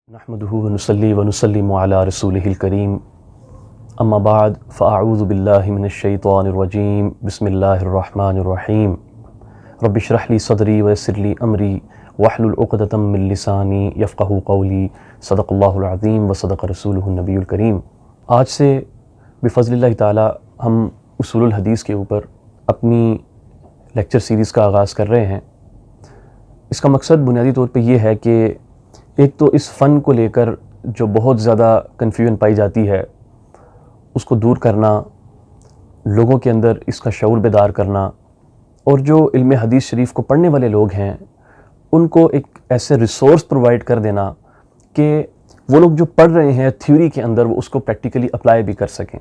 نحمده ونصلي ونسلم على رسوله الكريم اما بعد فاعوذ بالله من الشيطان الرجيم بسم الله الرحمن الرحيم رب اشرح لي صدري ويسر لي امري واحلل عقدة من لساني يفقهوا قولي صدق الله العظيم وصدق رسوله النبي الكريم۔ آج سے بفضل اللہ تعالی ہم اصول الحدیث کے اوپر اپنی لیکچر سیریز کا آغاز کر رہے ہیں۔ اس کا مقصد بنیادی طور پہ یہ ہے کہ ایک تو اس فن کو لے کر جو بہت زیادہ کنفیوژن پائی جاتی ہے اس کو دور کرنا، لوگوں کے اندر اس کا شعور بیدار کرنا، اور جو علم حدیث شریف کو پڑھنے والے لوگ ہیں ان کو ایک ایسے ریسورس پرووائڈ کر دینا کہ وہ لوگ جو پڑھ رہے ہیں تھیوری کے اندر وہ اس کو پریکٹیکلی اپلائی بھی کر سکیں۔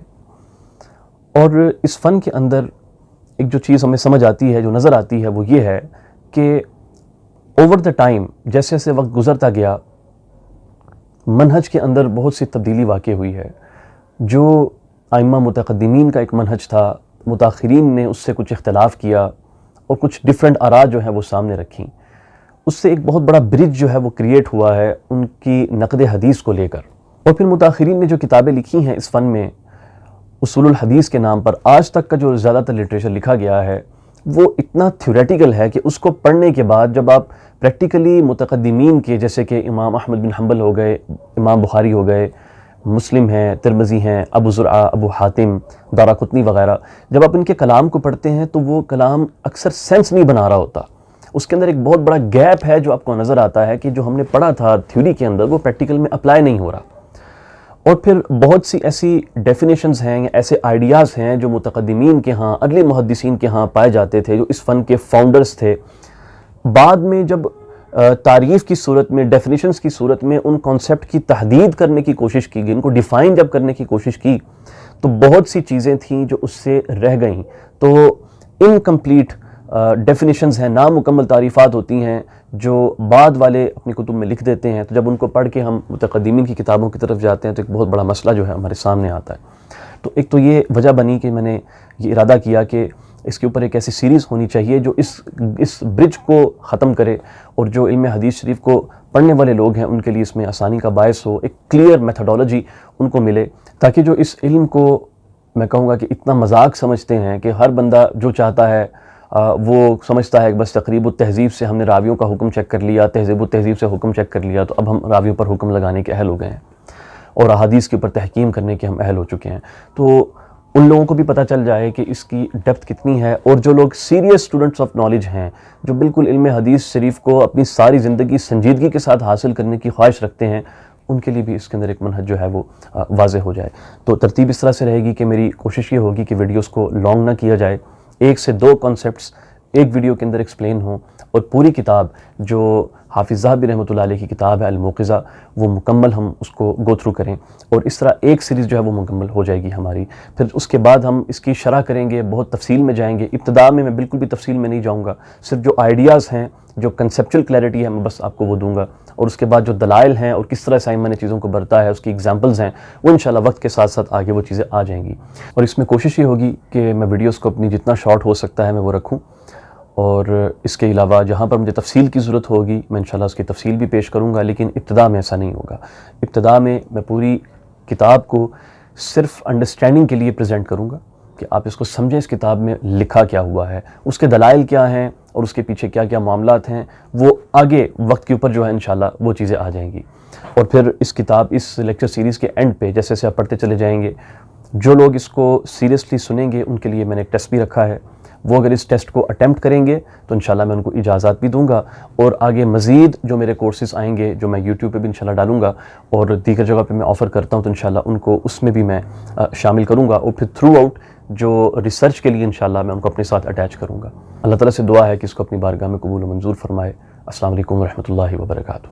اور اس فن کے اندر ایک جو چیز ہمیں سمجھ آتی ہے، جو نظر آتی ہے، وہ یہ ہے کہ اوور دا ٹائم جیسے جیسے وقت گزرتا گیا منہج کے اندر بہت سی تبدیلی واقع ہوئی ہے۔ جو ائمہ متقدمین کا ایک منہج تھا، متاخرین نے اس سے کچھ اختلاف کیا اور کچھ ڈیفرنٹ آراء جو ہیں وہ سامنے رکھیں۔ اس سے ایک بہت بڑا برج جو ہے وہ کریٹ ہوا ہے ان کی نقد حدیث کو لے کر۔ اور پھر متاخرین نے جو کتابیں لکھی ہیں اس فن میں اصول الحدیث کے نام پر، آج تک کا جو زیادہ تر لٹریچر لکھا گیا ہے وہ اتنا تھیوریٹیکل ہے کہ اس کو پڑھنے کے بعد جب آپ پریکٹیکلی متقدمین کے جیسے کہ امام احمد بن حنبل ہو گئے، امام بخاری ہو گئے، مسلم ہیں، ترمذی ہیں، ابو زرعہ، ابو حاتم، دارقطنی وغیرہ، جب آپ ان کے کلام کو پڑھتے ہیں تو وہ کلام اکثر سینس نہیں بنا رہا ہوتا۔ اس کے اندر ایک بہت بڑا گیپ ہے جو آپ کو نظر آتا ہے کہ جو ہم نے پڑھا تھا تھیوری کے اندر وہ پریکٹیکل میں اپلائی نہیں ہو رہا۔ اور پھر بہت سی ایسی ڈیفینیشنز ہیں یا ایسے آئیڈیاز ہیں جو متقدمین کے ہاں، اگلے محدثین کے ہاں پائے جاتے تھے، جو اس فن کے فاؤنڈرز تھے۔ بعد میں جب تعریف کی صورت میں، ڈیفینیشنز کی صورت میں ان کانسیپٹ کی تحدید کرنے کی کوشش کی گئی، ان کو ڈیفائن جب کرنے کی کوشش کی تو بہت سی چیزیں تھیں جو اس سے رہ گئیں۔ تو انکمپلیٹ ڈیفینیشنز ہیں، نامکمل تعریفات ہوتی ہیں جو بعد والے اپنی کتب میں لکھ دیتے ہیں، تو جب ان کو پڑھ کے ہم متقدمین کی کتابوں کی طرف جاتے ہیں تو ایک بہت بڑا مسئلہ جو ہے ہمارے سامنے آتا ہے۔ تو ایک تو یہ وجہ بنی کہ میں نے یہ ارادہ کیا کہ اس کے اوپر ایک ایسی سیریز ہونی چاہیے جو اس برج کو ختم کرے، اور جو علم حدیث شریف کو پڑھنے والے لوگ ہیں ان کے لیے اس میں آسانی کا باعث ہو، ایک کلیئر میتھڈولوجی ان کو ملے، تاکہ جو اس علم کو میں کہوں گا کہ اتنا مذاق سمجھتے ہیں کہ ہر بندہ جو چاہتا ہے وہ سمجھتا ہے کہ بس تقریب التہذیب سے ہم نے راویوں کا حکم چیک کر لیا، تہذیب التہذیب سے حکم چیک کر لیا تو اب ہم راویوں پر حکم لگانے کے اہل ہو گئے ہیں اور احادیث کے اوپر تحکیم کرنے کے ہم اہل ہو چکے ہیں۔ تو ان لوگوں کو بھی پتہ چل جائے کہ اس کی ڈیپتھ کتنی ہے، اور جو لوگ سیریس اسٹوڈنٹس آف نالج ہیں، جو بالکل علم حدیث شریف کو اپنی ساری زندگی سنجیدگی کے ساتھ حاصل کرنے کی خواہش رکھتے ہیں، ان کے لیے بھی اس کے اندر ایک منہج جو ہے وہ واضح ہو جائے۔ تو ترتیب اس طرح سے رہے گی کہ میری کوشش یہ ہوگی کہ ویڈیوز کو لانگ نہ کیا جائے، 1 سے 2 کانسیپٹس ایک ویڈیو کے اندر ایکسپلین ہوں، اور پوری کتاب جو حافظ ذہبی رحمۃ اللہ علیہ کی کتاب ہے الموقظہ وہ مکمل ہم اس کو گو تھرو کریں، اور اس طرح ایک سیریز جو ہے وہ مکمل ہو جائے گی ہماری۔ پھر اس کے بعد ہم اس کی شرح کریں گے، بہت تفصیل میں جائیں گے۔ ابتدا میں بالکل بھی تفصیل میں نہیں جاؤں گا، صرف جو آئیڈیاز ہیں، جو کنسیپچل کلیئرٹی ہے میں بس آپ کو وہ دوں گا، اور اس کے بعد جو دلائل ہیں اور کس طرح سے ائمہ نے چیزوں کو برتا ہے، اس کی ایگزامپلز ہیں، وہ انشاءاللہ وقت کے ساتھ ساتھ آگے وہ چیزیں آ جائیں گی۔ اور اس میں کوشش یہ ہوگی کہ میں ویڈیوز کو اپنی جتنا شارٹ ہو سکتا ہے میں وہ رکھوں، اور اس کے علاوہ جہاں پر مجھے تفصیل کی ضرورت ہوگی میں انشاءاللہ اس کی تفصیل بھی پیش کروں گا، لیکن ابتدا میں ایسا نہیں ہوگا۔ ابتدا میں پوری کتاب کو صرف انڈرسٹینڈنگ کے لیے پریزنٹ کروں گا کہ آپ اس کو سمجھیں، اس کتاب میں لکھا کیا ہوا ہے، اس کے دلائل کیا ہیں، اور اس کے پیچھے کیا کیا معاملات ہیں، وہ آگے وقت کے اوپر جو ہے انشاءاللہ وہ چیزیں آ جائیں گی۔ اور پھر اس کتاب، اس لیکچر سیریز کے اینڈ پہ جیسے جیسے آپ پڑھتے چلے جائیں گے، جو لوگ اس کو سیریسلی سنیں گے ان کے لیے میں نے ایک ٹیسٹ بھی رکھا ہے، وہ اگر اس ٹیسٹ کو اٹیمپٹ کریں گے تو انشاءاللہ میں ان کو اجازت بھی دوں گا، اور آگے مزید جو میرے کورسز آئیں گے جو میں یوٹیوب پہ بھی انشاءاللہ ڈالوں گا اور دیگر جگہ پہ میں آفر کرتا ہوں، تو انشاءاللہ ان کو اس میں بھی میں شامل کروں گا، اور پھر تھرو آؤٹ جو ریسرچ کے لیے انشاءاللہ میں ان کو اپنے ساتھ اٹیچ کروں گا۔ اللہ تعالیٰ سے دعا ہے کہ اس کو اپنی بارگاہ میں قبول و منظور فرمائے۔ السلام علیکم ورحمۃ اللہ وبرکاتہ۔